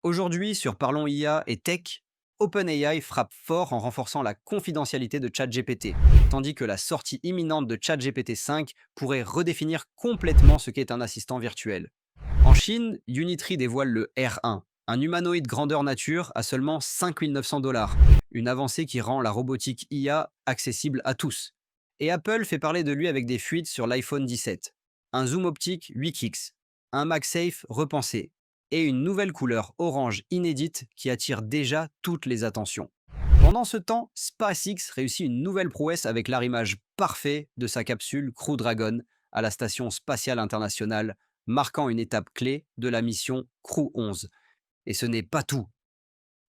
Aujourd'hui, sur Parlons IA et Tech, OpenAI frappe fort en renforçant la confidentialité de ChatGPT, tandis que la sortie imminente de ChatGPT 5 pourrait redéfinir complètement ce qu'est un assistant virtuel. En Chine, Unitree dévoile le R1, un humanoïde grandeur nature à seulement 5 900 $, une avancée qui rend la robotique IA accessible à tous. Et Apple fait parler de lui avec des fuites sur l'iPhone 17, un zoom optique 8X, un MagSafe repensé, et une nouvelle couleur orange inédite qui attire déjà toutes les attentions. Pendant ce temps, SpaceX réussit une nouvelle prouesse avec l'arrimage parfait de sa capsule Crew Dragon à la Station spatiale internationale, marquant une étape clé de la mission Crew 11. Et ce n'est pas tout.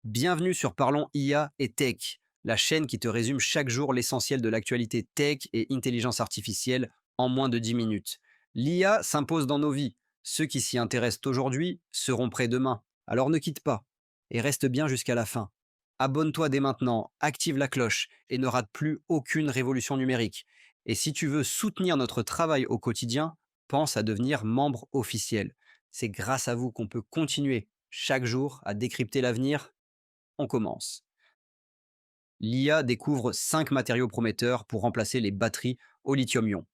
Bienvenue sur Parlons IA et Tech, la chaîne qui te résume chaque jour l'essentiel de l'actualité tech et intelligence artificielle en moins de 10 minutes. L'IA s'impose dans nos vies. Ceux qui s'y intéressent aujourd'hui seront prêts demain. Alors ne quitte pas et reste bien jusqu'à la fin. Abonne-toi dès maintenant, active la cloche et ne rate plus aucune révolution numérique. Et si tu veux soutenir notre travail au quotidien, pense à devenir membre officiel. C'est grâce à vous qu'on peut continuer chaque jour à décrypter l'avenir. On commence. L'IA découvre 5 matériaux prometteurs pour remplacer les batteries au lithium-ion.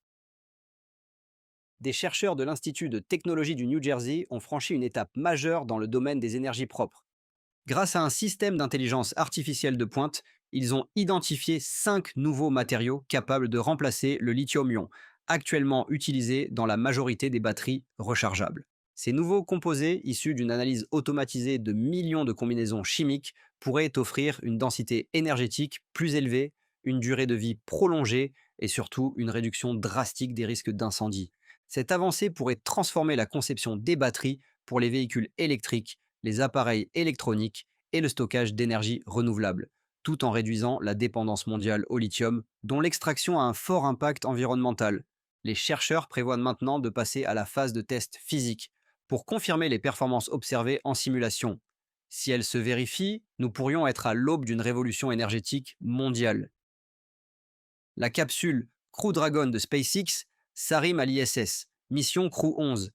Des chercheurs de l'Institut de technologie du New Jersey ont franchi une étape majeure dans le domaine des énergies propres. Grâce à un système d'intelligence artificielle de pointe, ils ont identifié 5 nouveaux matériaux capables de remplacer le lithium-ion, actuellement utilisé dans la majorité des batteries rechargeables. Ces nouveaux composés, issus d'une analyse automatisée de millions de combinaisons chimiques, pourraient offrir une densité énergétique plus élevée, une durée de vie prolongée et surtout une réduction drastique des risques d'incendie. Cette avancée pourrait transformer la conception des batteries pour les véhicules électriques, les appareils électroniques et le stockage d'énergie renouvelable, tout en réduisant la dépendance mondiale au lithium, dont l'extraction a un fort impact environnemental. Les chercheurs prévoient maintenant de passer à la phase de test physique pour confirmer les performances observées en simulation. Si elles se vérifient, nous pourrions être à l'aube d'une révolution énergétique mondiale. La capsule Crew Dragon de SpaceX s'arrime à l'ISS, mission Crew 11.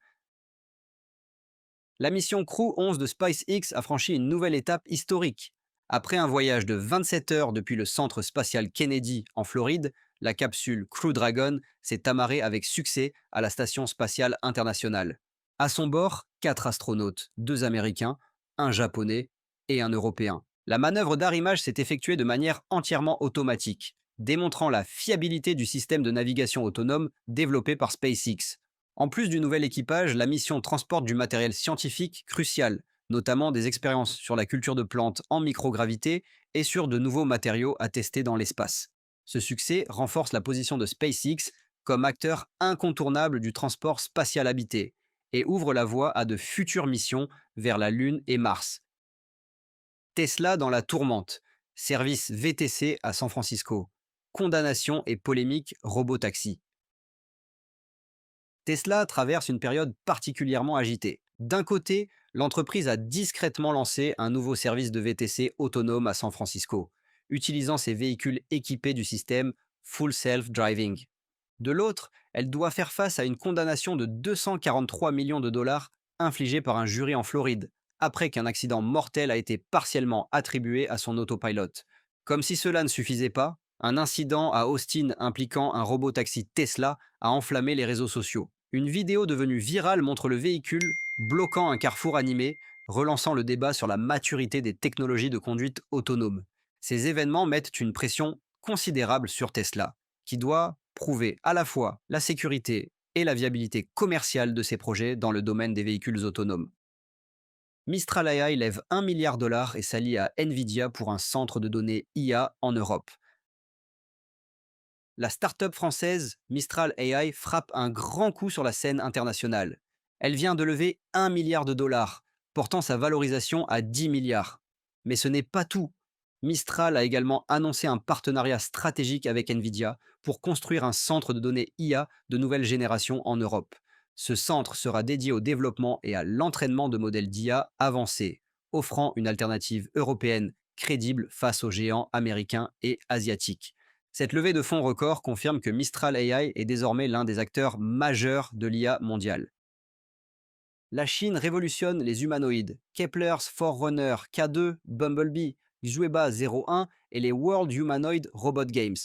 La mission Crew 11 de SpaceX a franchi une nouvelle étape historique. Après un voyage de 27 heures depuis le centre spatial Kennedy en Floride, la capsule Crew Dragon s'est amarrée avec succès à la station spatiale internationale. À son bord, 4 astronautes, 2 Américains, un Japonais et un Européen. La manœuvre d'arrimage s'est effectuée de manière entièrement automatique, démontrant la fiabilité du système de navigation autonome développé par SpaceX. En plus du nouvel équipage, la mission transporte du matériel scientifique crucial, notamment des expériences sur la culture de plantes en microgravité et sur de nouveaux matériaux à tester dans l'espace. Ce succès renforce la position de SpaceX comme acteur incontournable du transport spatial habité et ouvre la voie à de futures missions vers la Lune et Mars. Tesla dans la tourmente, service VTC à San Francisco, condamnation et polémique robotaxi. Tesla traverse une période particulièrement agitée. D'un côté, l'entreprise a discrètement lancé un nouveau service de VTC autonome à San Francisco, utilisant ses véhicules équipés du système Full Self Driving. De l'autre, elle doit faire face à une condamnation de 243 millions de dollars infligée par un jury en Floride, après qu'un accident mortel a été partiellement attribué à son autopilot. Comme si cela ne suffisait pas, un incident à Austin impliquant un robot-taxi Tesla a enflammé les réseaux sociaux. Une vidéo devenue virale montre le véhicule bloquant un carrefour animé, relançant le débat sur la maturité des technologies de conduite autonome. Ces événements mettent une pression considérable sur Tesla, qui doit prouver à la fois la sécurité et la viabilité commerciale de ses projets dans le domaine des véhicules autonomes. Mistral AI lève 1 milliard de dollars et s'allie à Nvidia pour un centre de données IA en Europe. La start-up française Mistral AI frappe un grand coup sur la scène internationale. Elle vient de lever 1 milliard de dollars, portant sa valorisation à 10 milliards. Mais ce n'est pas tout. Mistral a également annoncé un partenariat stratégique avec Nvidia pour construire un centre de données IA de nouvelle génération en Europe. Ce centre sera dédié au développement et à l'entraînement de modèles d'IA avancés, offrant une alternative européenne crédible face aux géants américains et asiatiques. Cette levée de fonds record confirme que Mistral AI est désormais l'un des acteurs majeurs de l'IA mondiale. La Chine révolutionne les humanoïdes. Kepler's Forerunner, K2, Bumblebee, Xueba 01 et les World Humanoid Robot Games.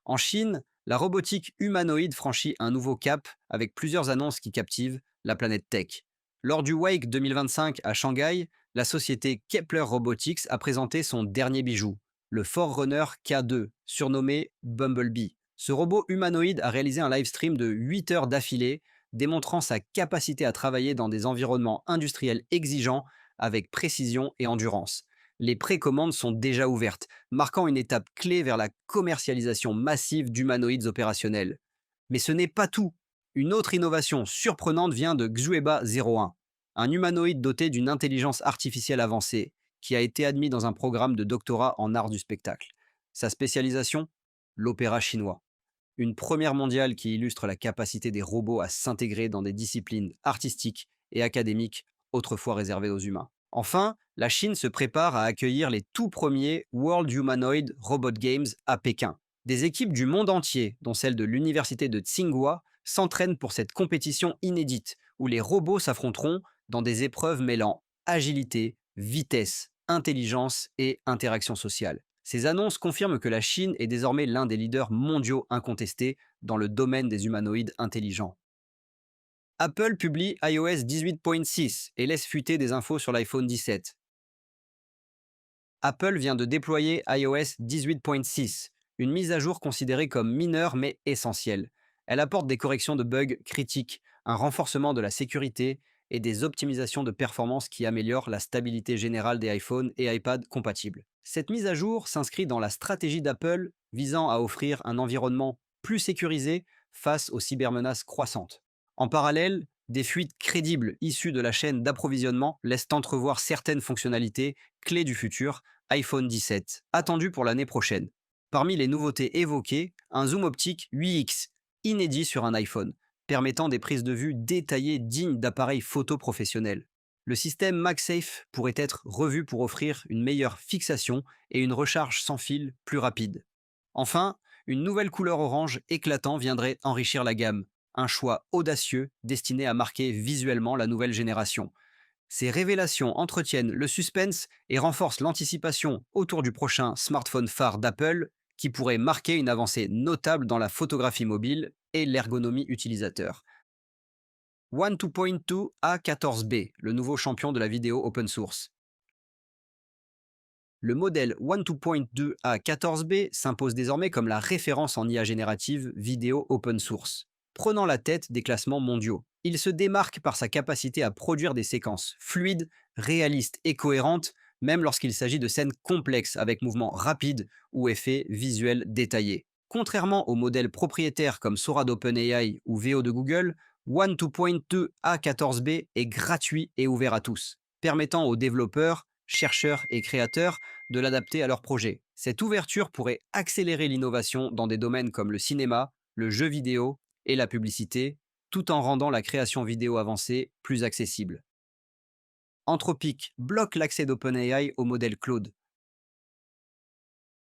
En Chine, la robotique humanoïde franchit un nouveau cap avec plusieurs annonces qui captivent la planète tech. Lors du Wake 2025 à Shanghai, la société Kepler Robotics a présenté son dernier bijou, le Forerunner K2, surnommé Bumblebee. Ce robot humanoïde a réalisé un live stream de 8 heures d'affilée, démontrant sa capacité à travailler dans des environnements industriels exigeants avec précision et endurance. Les précommandes sont déjà ouvertes, marquant une étape clé vers la commercialisation massive d'humanoïdes opérationnels. Mais ce n'est pas tout. Une autre innovation surprenante vient de Xueba 01, un humanoïde doté d'une intelligence artificielle avancée, qui a été admis dans un programme de doctorat en arts du spectacle. Sa spécialisation, l'opéra chinois. Une première mondiale qui illustre la capacité des robots à s'intégrer dans des disciplines artistiques et académiques autrefois réservées aux humains. Enfin, la Chine se prépare à accueillir les tout premiers World Humanoid Robot Games à Pékin. Des équipes du monde entier, dont celle de l'université de Tsinghua, s'entraînent pour cette compétition inédite, où les robots s'affronteront dans des épreuves mêlant agilité, vitesse, intelligence et interaction sociale. Ces annonces confirment que la Chine est désormais l'un des leaders mondiaux incontestés dans le domaine des humanoïdes intelligents. Apple publie iOS 18.6 et laisse fuiter des infos sur l'iPhone 17. Apple vient de déployer iOS 18.6, une mise à jour considérée comme mineure mais essentielle. Elle apporte des corrections de bugs critiques, un renforcement de la sécurité et des optimisations de performance qui améliorent la stabilité générale des iPhones et iPad compatibles. Cette mise à jour s'inscrit dans la stratégie d'Apple visant à offrir un environnement plus sécurisé face aux cybermenaces croissantes. En parallèle, des fuites crédibles issues de la chaîne d'approvisionnement laissent entrevoir certaines fonctionnalités clés du futur iPhone 17, attendu pour l'année prochaine. Parmi les nouveautés évoquées, un zoom optique 8x, inédit sur un iPhone, permettant des prises de vue détaillées dignes d'appareils photo professionnels. Le système MagSafe pourrait être revu pour offrir une meilleure fixation et une recharge sans fil plus rapide. Enfin, une nouvelle couleur orange éclatant viendrait enrichir la gamme, un choix audacieux destiné à marquer visuellement la nouvelle génération. Ces révélations entretiennent le suspense et renforcent l'anticipation autour du prochain smartphone phare d'Apple qui pourrait marquer une avancée notable dans la photographie mobile et l'ergonomie utilisateur. One 2.2 A14B, le nouveau champion de la vidéo open source. Le modèle One 2.2 A14B s'impose désormais comme la référence en IA générative vidéo open source, prenant la tête des classements mondiaux. Il se démarque par sa capacité à produire des séquences fluides, réalistes et cohérentes, même lorsqu'il s'agit de scènes complexes avec mouvements rapides ou effets visuels détaillés. Contrairement aux modèles propriétaires comme Sora d'OpenAI ou Veo de Google, One 2.2 A14B est gratuit et ouvert à tous, permettant aux développeurs, chercheurs et créateurs de l'adapter à leurs projets. Cette ouverture pourrait accélérer l'innovation dans des domaines comme le cinéma, le jeu vidéo et la publicité, tout en rendant la création vidéo avancée plus accessible. Anthropic bloque l'accès d'OpenAI au modèle Claude.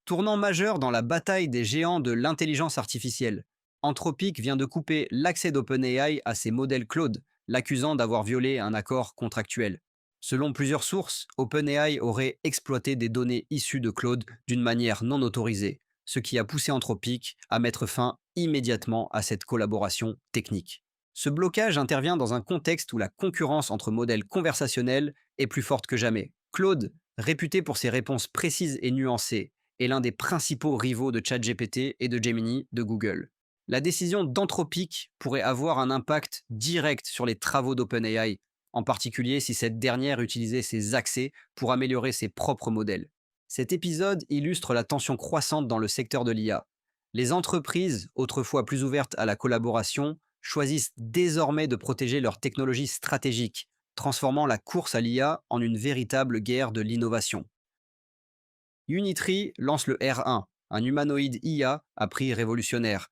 Tournant majeur dans la bataille des géants de l'intelligence artificielle, Anthropic vient de couper l'accès d'OpenAI à ses modèles Claude, l'accusant d'avoir violé un accord contractuel. Selon plusieurs sources, OpenAI aurait exploité des données issues de Claude d'une manière non autorisée, ce qui a poussé Anthropic à mettre fin immédiatement à cette collaboration technique. Ce blocage intervient dans un contexte où la concurrence entre modèles conversationnels est plus forte que jamais. Claude, réputé pour ses réponses précises et nuancées, est l'un des principaux rivaux de ChatGPT et de Gemini de Google. La décision d'Anthropic pourrait avoir un impact direct sur les travaux d'OpenAI, en particulier si cette dernière utilisait ses accès pour améliorer ses propres modèles. Cet épisode illustre la tension croissante dans le secteur de l'IA. Les entreprises, autrefois plus ouvertes à la collaboration, choisissent désormais de protéger leurs technologies stratégiques, transformant la course à l'IA en une véritable guerre de l'innovation. Unitree lance le R1, un humanoïde IA à prix révolutionnaire.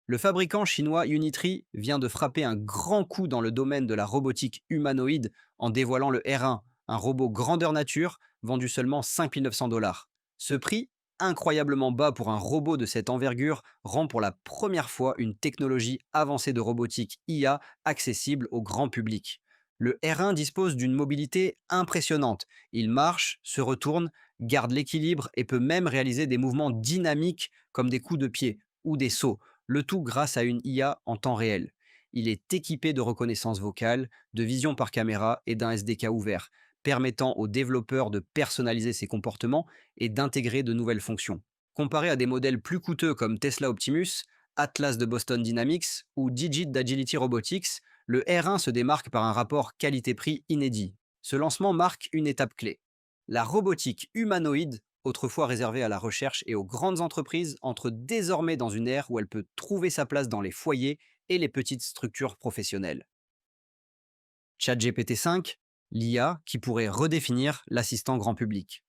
Le fabricant chinois Unitree vient de frapper un grand coup dans le domaine de la robotique humanoïde en dévoilant le R1, un robot grandeur nature vendu seulement 5 900 $. Ce prix, incroyablement bas pour un robot de cette envergure rend pour la première fois une technologie avancée de robotique IA accessible au grand public. Le R1 dispose d'une mobilité impressionnante. Il marche, se retourne, garde l'équilibre et peut même réaliser des mouvements dynamiques comme des coups de pied ou des sauts, le tout grâce à une IA en temps réel. Il est équipé de reconnaissance vocale, de vision par caméra et d'un SDK ouvert, permettant aux développeurs de personnaliser ses comportements et d'intégrer de nouvelles fonctions. Comparé à des modèles plus coûteux comme Tesla Optimus, Atlas de Boston Dynamics ou Digit d'Agility Robotics, le R1 se démarque par un rapport qualité-prix inédit. Ce lancement marque une étape clé. La robotique humanoïde, autrefois réservée à la recherche et aux grandes entreprises, entre désormais dans une ère où elle peut trouver sa place dans les foyers et les petites structures professionnelles. ChatGPT 5, l'IA qui pourrait redéfinir l'assistant grand public.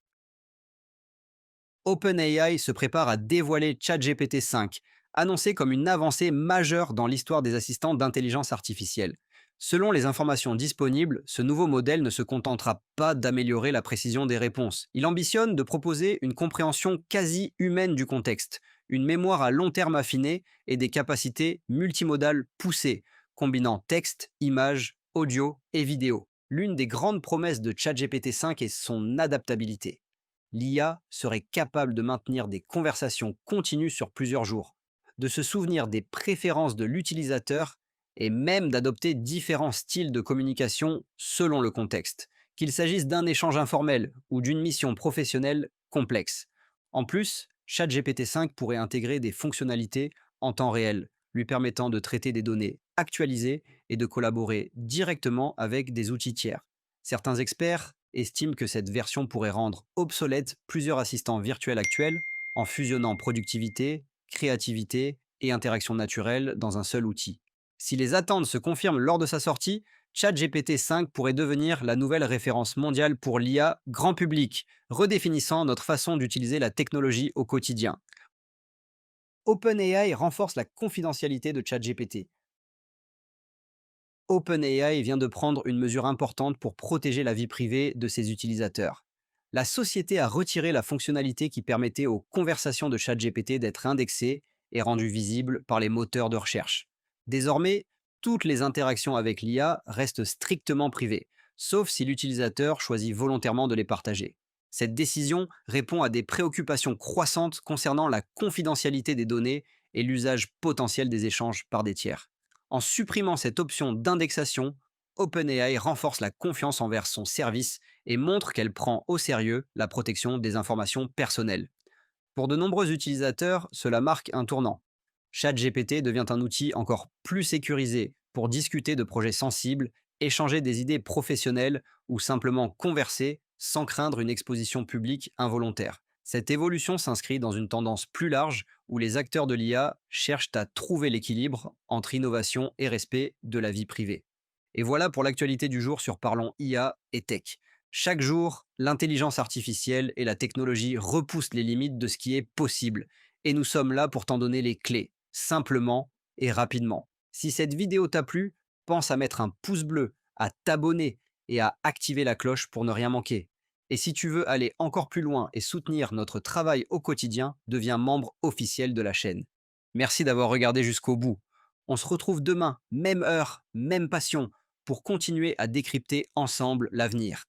OpenAI se prépare à dévoiler ChatGPT 5, annoncé comme une avancée majeure dans l'histoire des assistants d'intelligence artificielle. Selon les informations disponibles, ce nouveau modèle ne se contentera pas d'améliorer la précision des réponses. Il ambitionne de proposer une compréhension quasi humaine du contexte, une mémoire à long terme affinée et des capacités multimodales poussées, combinant texte, images, audio et vidéo. L'une des grandes promesses de ChatGPT 5 est son adaptabilité. L'IA serait capable de maintenir des conversations continues sur plusieurs jours, de se souvenir des préférences de l'utilisateur et même d'adopter différents styles de communication selon le contexte, qu'il s'agisse d'un échange informel ou d'une mission professionnelle complexe. En plus, ChatGPT 5 pourrait intégrer des fonctionnalités en temps réel, lui permettant de traiter des données actualisées et de collaborer directement avec des outils tiers. Certains experts estiment que cette version pourrait rendre obsolètes plusieurs assistants virtuels actuels en fusionnant productivité, créativité et interaction naturelle dans un seul outil. Si les attentes se confirment lors de sa sortie, ChatGPT 5 pourrait devenir la nouvelle référence mondiale pour l'IA grand public, redéfinissant notre façon d'utiliser la technologie au quotidien. OpenAI renforce la confidentialité de ChatGPT. OpenAI vient de prendre une mesure importante pour protéger la vie privée de ses utilisateurs. La société a retiré la fonctionnalité qui permettait aux conversations de ChatGPT d'être indexées et rendues visibles par les moteurs de recherche. Désormais, toutes les interactions avec l'IA restent strictement privées, sauf si l'utilisateur choisit volontairement de les partager. Cette décision répond à des préoccupations croissantes concernant la confidentialité des données et l'usage potentiel des échanges par des tiers. En supprimant cette option d'indexation, OpenAI renforce la confiance envers son service et montre qu'elle prend au sérieux la protection des informations personnelles. Pour de nombreux utilisateurs, cela marque un tournant. ChatGPT devient un outil encore plus sécurisé pour discuter de projets sensibles, échanger des idées professionnelles ou simplement converser sans craindre une exposition publique involontaire. Cette évolution s'inscrit dans une tendance plus large où les acteurs de l'IA cherchent à trouver l'équilibre entre innovation et respect de la vie privée. Et voilà pour l'actualité du jour sur Parlons IA et Tech. Chaque jour, l'intelligence artificielle et la technologie repoussent les limites de ce qui est possible. Et nous sommes là pour t'en donner les clés, simplement et rapidement. Si cette vidéo t'a plu, pense à mettre un pouce bleu, à t'abonner et à activer la cloche pour ne rien manquer. Et si tu veux aller encore plus loin et soutenir notre travail au quotidien, deviens membre officiel de la chaîne. Merci d'avoir regardé jusqu'au bout. On se retrouve demain, même heure, même passion, pour continuer à décrypter ensemble l'avenir.